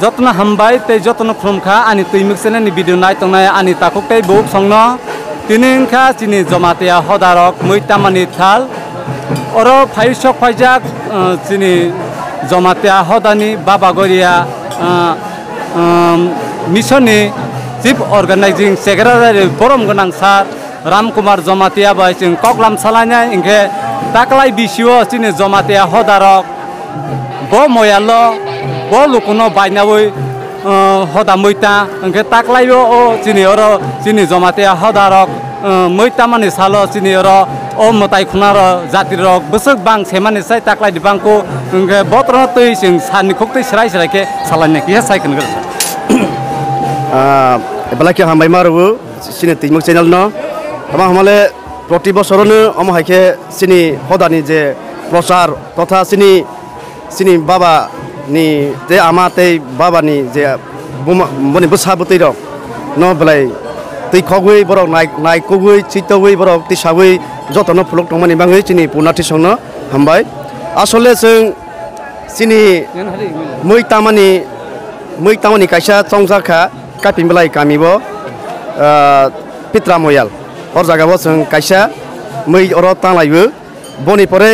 jotna hambai tei jotna khumkha ani tuimuksen ni video nai tongnai ani takuk tei buk songno tiningkha chini jomatia hodarok muitamani thal oro phaisok phaijak chini jomatia hodani babagoria missoni chief organizing secretary borom gonang sar Ramkumar Jomatia bai ching koklam salanya ingke taklai bisio chini jomatia hodarok bo moyalo bo lukuno bainawoi hoda moita ingke taklai o chini oro chini jomatia hodarok moita mani salo chini oro o motai khunaro jati rok busuk bang semani sai taklai dibangko ingke botro tui sing sani khukti srai srai ke salanya ki sai kan gar balaki hambai maru sini timuk channel no tama hamale proti bosorone omo haike sini hodani je prosar totha sini baba ni te amate baba ni je boni busabuti rok no belai tei khogui borok nai kogui chitogui borok tisagui jotono pulok tongmani bangai sini punati songno hambai asole जों sini muitamani kaisa chongjaka kapin belai kamibo pitra moyal or jagao जों kaisa mui oro tanglaibu boni pore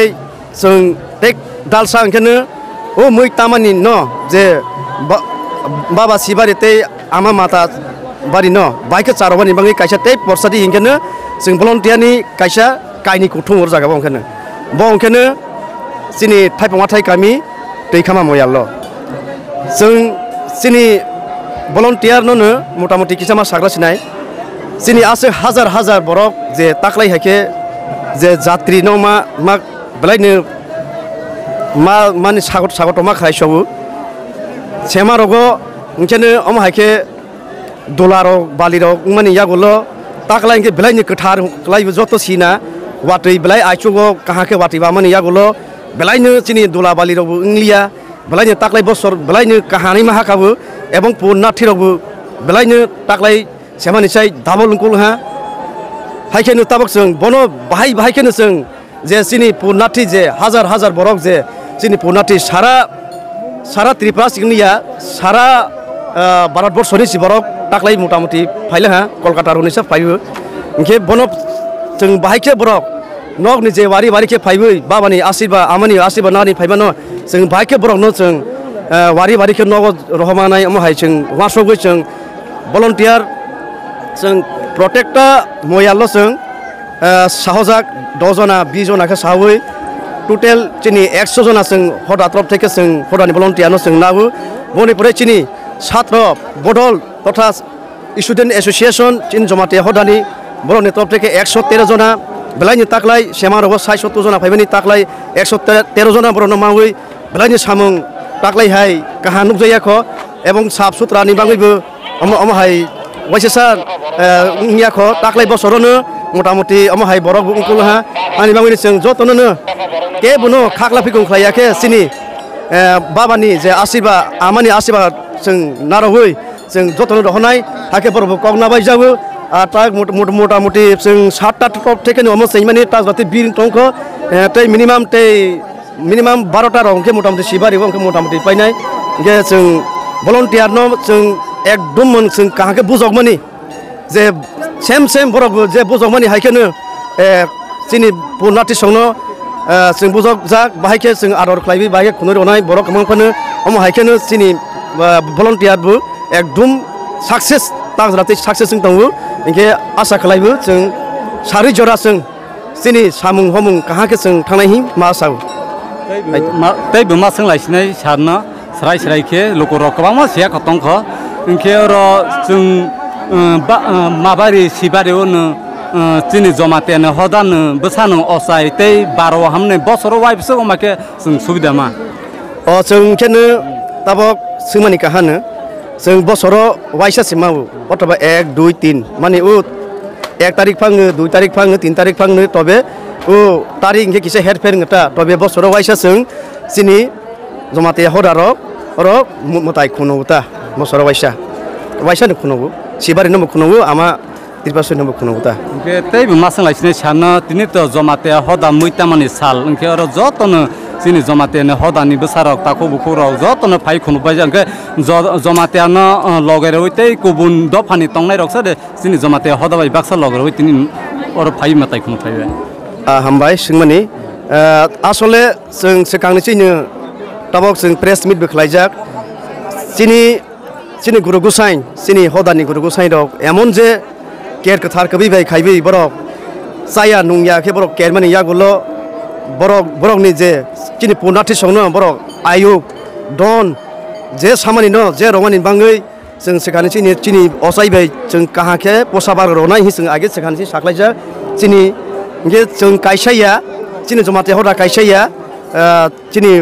जों tek dalsa angkene o muitamani no je baba sibari te ama mata bari no baike charobani bangi kaisa te porsadi ingkene जों volunteer ni kaisa kaini kuthung or jagao angkene bo angkene sini thaipama thai kami tei khama moyal lo जों sini volunteer no motamoti kisama sagra sinai sini ase হাজার borok je taklai hake je jatri no ma belaini ma mani sagot ma khai sobu sema rogo ngene om hake dollar bali rok mani yagulo taklai ke belaini kathar klai joto sina watui belai aichugo kahake wati ba mani yagulo belaini sini dollar bali rok inglia belaini taklai bosor belaini kahani ma hakabu ebong punna thirobu belaini taklai semani sai double ungkul ha haikenu tabak जों bono bahai kenu जों je sini punati je হাজার borok je sini punati sara tripura signiya sara barat borsoni si borok taklai motamoti phaile ha kolkata roni sa phaibu ingke bono जों bahai ke borok nok ni je wari ke phaibu babani asiba amani asiba nani phaibano जों bahai ke borok no जों wari ke nogo rohmanai amo hai जों wasogoi जों volunteer जों protector moyallo जों sahojak 10 jona 20 jona ke sahoi total chini 100 jona जों hoda trop theke जों hodani volunteer no जों nabu boni pore chini chhatro bodol totha student association chin jomatia hodani boroni trop theke 113 jona belaini taklai semarogo 70 jona phaibani taklai 113 jona borono mawi belaini samung taklai hai kahanuk jayakho ebong sap sutra ni bangibu omo hai waisasa ngiyakho taklai bosorono motamoti omo hai borok ungkul ha ani bangini जों jotono ke buno khakla phikung khlaiake sini babani je asiba amani asiba जों naroi जों jotono rohonai hake borok kokna bai jabu ta motamoti जों 7ta top theke no omo seimani ta jati bir tongkho tei minimum 12ta rongke motamoti sibari rongke motamoti painai ge जों volunteer no जों एकदम जों kahake bujokmani je same borok je bujokmani haikeno sini punati songno जों bujok jak bahike जों ador khlaibi bahike khunoi ronai borok kamangphano omo haikeno sini volunteer bu एकदम success tagrate success जों tangu inge asa khlaibu जों sari jora जों sini samung homung kahake जों thangnai hi ma sau tei buma sing laisinai sarna srai ke lokorok kwangma sia khotongkho ingke ro जों mabari sibari ono chini jomatia hodan bosano osai tei 12 hamne bosoro wai biso make जों subida ma o जों kene tabok singmani kahane जों bosoro waisa simabu otoba 1 2 3 mani u 1 tarik phange 2 tarik phange 3 tarik phange tobe u tarik ingke kise herfer ngata tobe bosoro waisa जों chini jomatia hodarok oro mutai khunuta bosoro waisa ni khunugu sibari no khunugu ama tirpasu no khunugu ta ke tei masang laisne sana tini to jomatia hoda muitamani sal ingke oro jotono sini jamatia ne hodani besarok tako bukurok jotono phai khunubbai jangke jamatia no logeroi tei kubun dofani tongnai rok sade sini jamatia hodabai baksa logeroi tini or phai matai khunubbai hambai singmani asole जों सिगांनि सिनो tabok जों press मिट बखलाइजाक सिनि गुरु गुसाइन सिनि हदानि गुरु गुसाइन रok एमन जे केर कथार कबि बाय खाइबि बरक साया नुंया के बरक केरमानि यागुलो बरकनि जे सिनि पुनाथि संनो बरक आयुब डन जे सामानि न जे रमानि बाङै जों सिगांनि सिनि असाइबाय जों काहाके पोसाबार रनाय हि जों आगे सिगांनि साख्लाइजा सिनि ge जों काइसाया सिनि जमाते हदा काइसाया सिनि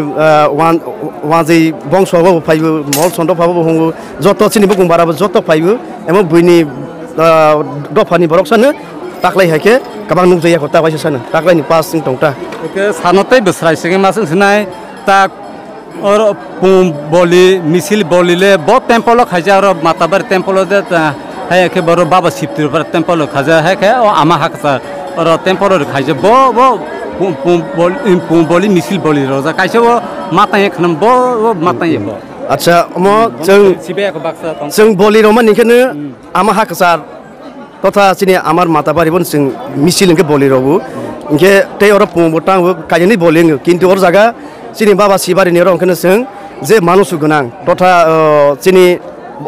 वाजै बंशआबो फाइबो मल सन्दफाबो हंगो जत सिनि बुंबाराबो जत फाइबो एमो बुइनि दफानि बरकसानो ताक्लाइ हाके गोबां नुजैया खता बायसा सानो ताक्लाइनि पास सिं तंटा ओके सानतै बसराय सिगे मासं सिनाय ता और बोली मिसिल बोलीले बो टेम्पल खाजा और माताबर टेम्पल दे है के बरो बाबा शिवतिर पर टेम्पल खाजा है के आमा हाकसा और टेम्पल खाजा बो बोली मिसिल बोली रोजा काइसे वो माताय खनम बो माताय बो अच्छा म जों बोली रोमान निखनो आमा हाकसा तथा सिनि आमार माताबारि बन जों मिसिल के बोली रोबु इनके टे और पुंबटा कायनि बोलिङ किन्तु और जागा सिनि बाबा शिबारि नि रंखनो जों जे मानुस गुनां तथा सिनि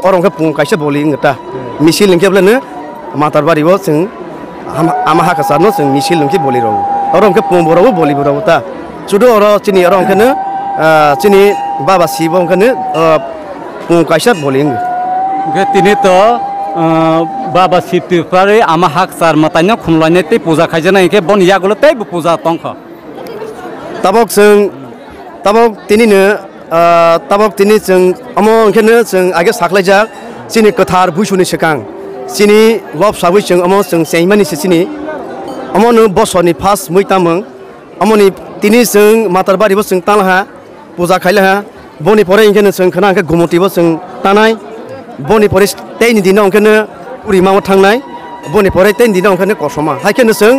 अरंके पुं काइसे बोलिङ ता मिसिल केब्लानो माताबारिबो जों आमा हाकसा न जों मिसिल के बोली रोबु orang ke pemboro boleh berapa ta? Sudah orang sini orang kena sini baba si bang kena pengkaisat boleh enggak? Getini to baba si tu pare ama hak sar matanya khumlanya te puja khaijana ke bon ya golo te puja tongkha. Tabok tini ne tabok tini jeng among kena jeng age saklaijak sini kathar buisuni sekang sini lob sawi jeng among jeng seimani sini amon bosoni pas muitamung amoni tini जों मातारबारिबो जों तालहा पूजा खाइलाहा बनि परे इनकेनो जों खना के गुमतिबो जों तानाय बनि परे तेनि दिनाव ओंखायनो उरिमाव थांनाय बनि परे तेनि दिनाव ओंखायनो कसमा हायकेनो जों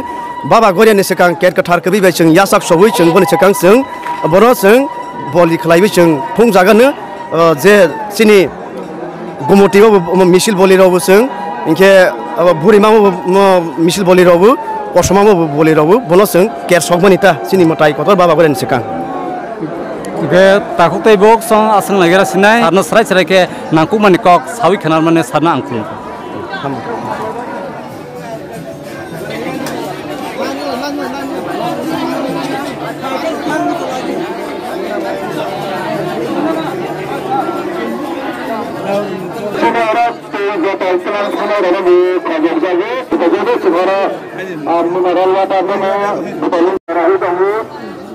बाबा गरियानि सिगां केट कथार कबिबाय जों यासाक सबै जों बनि सिगां जों बर' जों बलि खालायबो जों फुं जागानो जे सिनि गुमतिबो मिसिल बलिरावबो जों इनके बुरिमाव मिसिल बलिरावबो कसमाबो बोलिरावबो बनोसों केरसक मनिता सिनि मताय कतर बाबा गोरेन सिकां ge takuktai bok song asang lagera sinai arno srai ke nangku mani kok sawi khanar mane sarna angkul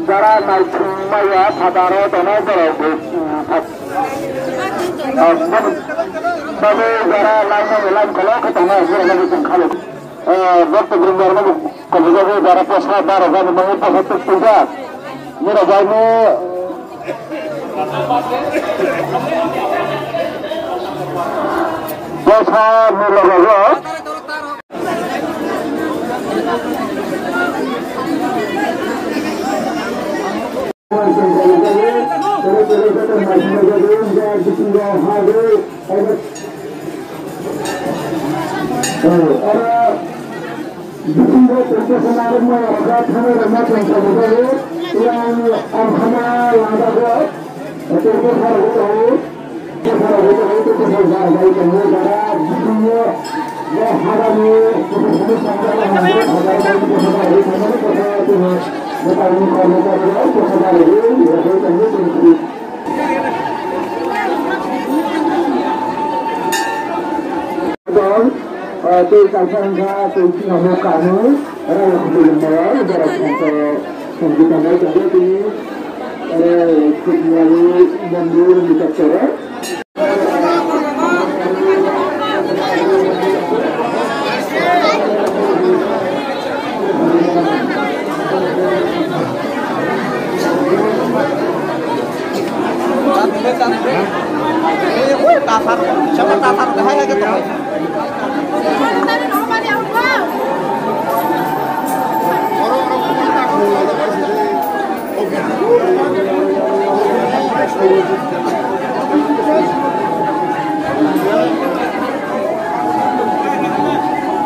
Jara naikmaya sadaro tono borobu. Tapi jara lain kalau ketemu jara lagi tengkalo. Waktu berenang lagi kalau jara posna baru kan mengenai posat puja. Mira jami. Posna mula baru. Tôi cảm thấy ra tôi chỉ là một cả mới, ở đây là một điều mới, giờ là thành cái này cho tôi thì nhà đi làm luôn đi tập trở. Siapa tatar dah lagi tu. Orang-orang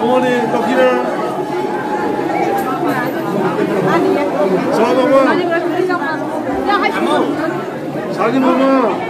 어머니 떡기를 자기 엄마